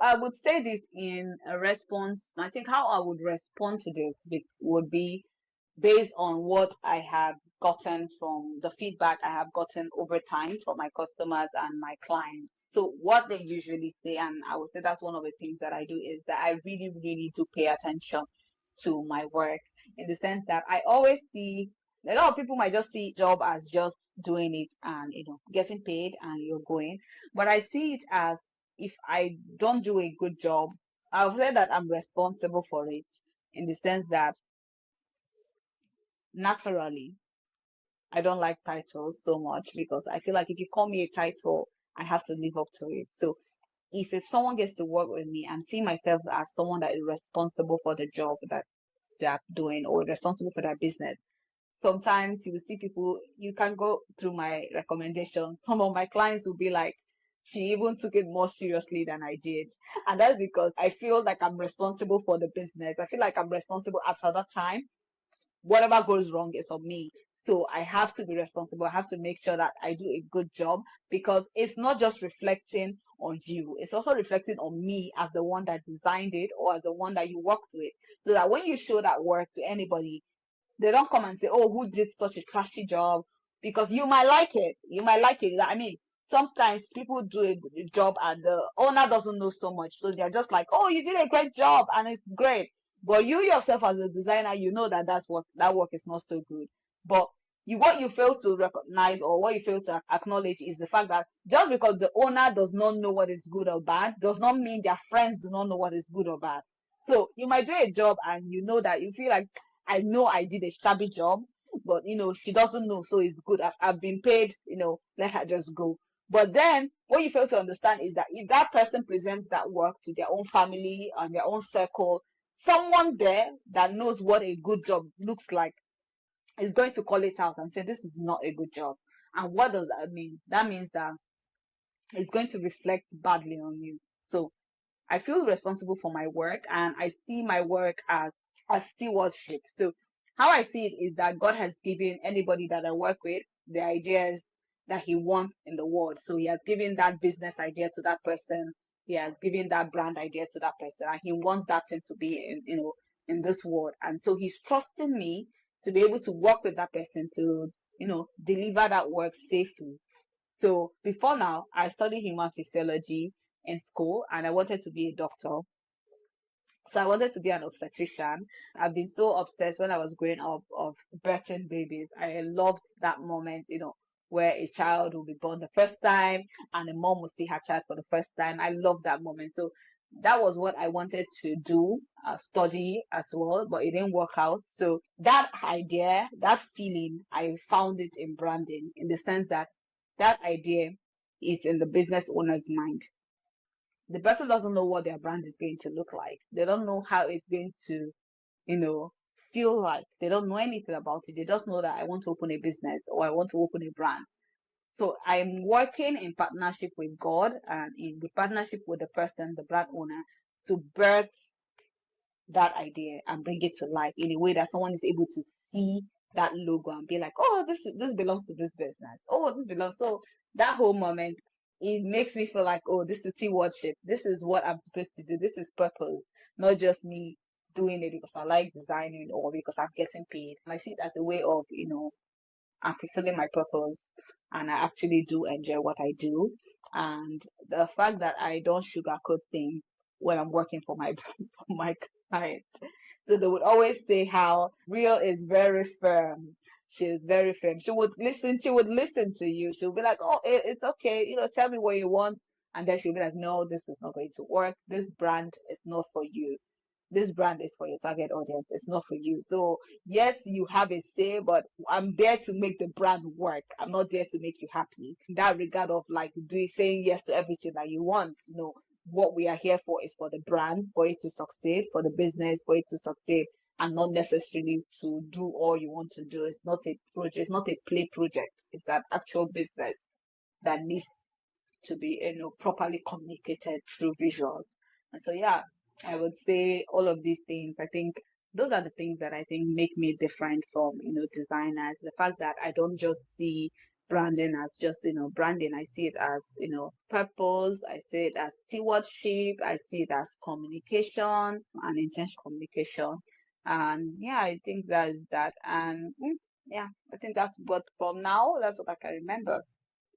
I would say this in a response. I think how I would respond to this would be based on what I have gotten from the feedback I have gotten over time from my customers and my clients. So what they usually say, and I would say that's one of the things that I do, is that I really, really do pay attention to my work, in the sense that I always see a lot of people might just see job as just doing it and getting paid and you're going. But I see it as, if I don't do a good job, I'll say that I'm responsible for it, in the sense that naturally I don't like titles so much, because I feel like if you call me a title, I have to live up to it. So if someone gets to work with me, I'm seeing myself as someone that is responsible for the job that they're doing, or responsible for their business. Sometimes you will see people, you can go through my recommendations. Some of my clients will be like, she even took it more seriously than I did. And that's because I feel like I'm responsible for the business. I feel like I'm responsible after that time. Whatever goes wrong is on me. So I have to be responsible. I have to make sure that I do a good job, because it's not just reflecting on you, it's also reflecting on me as the one that designed it, or as the one that you worked with. So that when you show that work to anybody, they don't come and say, "Oh, who did such a trashy job?" Because you might like it. You might like it. I mean, sometimes people do a good job and the owner doesn't know so much. So they're just like, "Oh, you did a great job and it's great." But you yourself as a designer, you know that that work is not so good. But what you fail to recognize, or what you fail to acknowledge, is the fact that just because the owner does not know what is good or bad does not mean their friends do not know what is good or bad. So you might do a job and you know that you feel like, I know I did a shabby job, but she doesn't know, so it's good. I've been paid, let her just go. But then what you fail to understand is that if that person presents that work to their own family and their own circle, someone there that knows what a good job looks like is going to call it out and say this is not a good job. And what does that mean? That means that it's going to reflect badly on you. So I feel responsible for my work, and I see my work as a stewardship. So how I see it is that God has given anybody that I work with the ideas that he wants in the world. So he has given that business idea to that person. He has given that brand idea to that person, and he wants that thing to be in this world. And so he's trusting me to be able to work with that person to deliver that work safely. So before now, I studied human physiology in school, and I wanted to be a doctor. So I wanted to be an obstetrician. I've been so obsessed when I was growing up of birthing babies. I loved that moment, where a child will be born the first time and a mom will see her child for the first time. I love that moment. So that was what I wanted to do, study as well, but it didn't work out. So that idea, that feeling, I found it in branding, in the sense that that idea is in the business owner's mind. The person doesn't know what their brand is going to look like. They don't know how it's going to, you know, feel like. They don't know anything about it. They just know that I want to open a business or I want to open a brand. So I'm working in partnership with God and in partnership with the person, the brand owner, to birth that idea and bring it to life in a way that someone is able to see that logo and be like, oh, this belongs to this business. Oh, this belongs. So that whole moment, it makes me feel like, oh, this is stewardship. This is what I'm supposed to do. This is purpose, not just me doing it because I like designing or because I'm getting paid. I see it as a way of, I'm fulfilling my purpose, and I actually do enjoy what I do. And the fact that I don't sugarcoat things when I'm working for my for my client. So they would always say how real is very firm. She is very firm. She would listen. She would listen to you. She'll be like, "Oh, it's okay. Tell me what you want." And then she'll be like, "No, this is not going to work. This brand is not for you. This brand is for your target audience. It's not for you. So yes, you have a say, but I'm there to make the brand work. I'm not there to make you happy. In that regard of like doing saying yes to everything that you want. What we are here for is for the brand, for it to succeed, for the business, for it to succeed, and not necessarily to do all you want to do. It's not a project, it's not a play project. It's an actual business that needs to be properly communicated through visuals. And so yeah, I would say all of these things, I think those are the things that I think make me different from designers. The fact that I don't just see branding as just, branding. I see it as, purpose. I see it as stewardship. I see it as communication and intense communication. And yeah, I think that is that. And yeah, I think that's, but for now, that's what I can remember.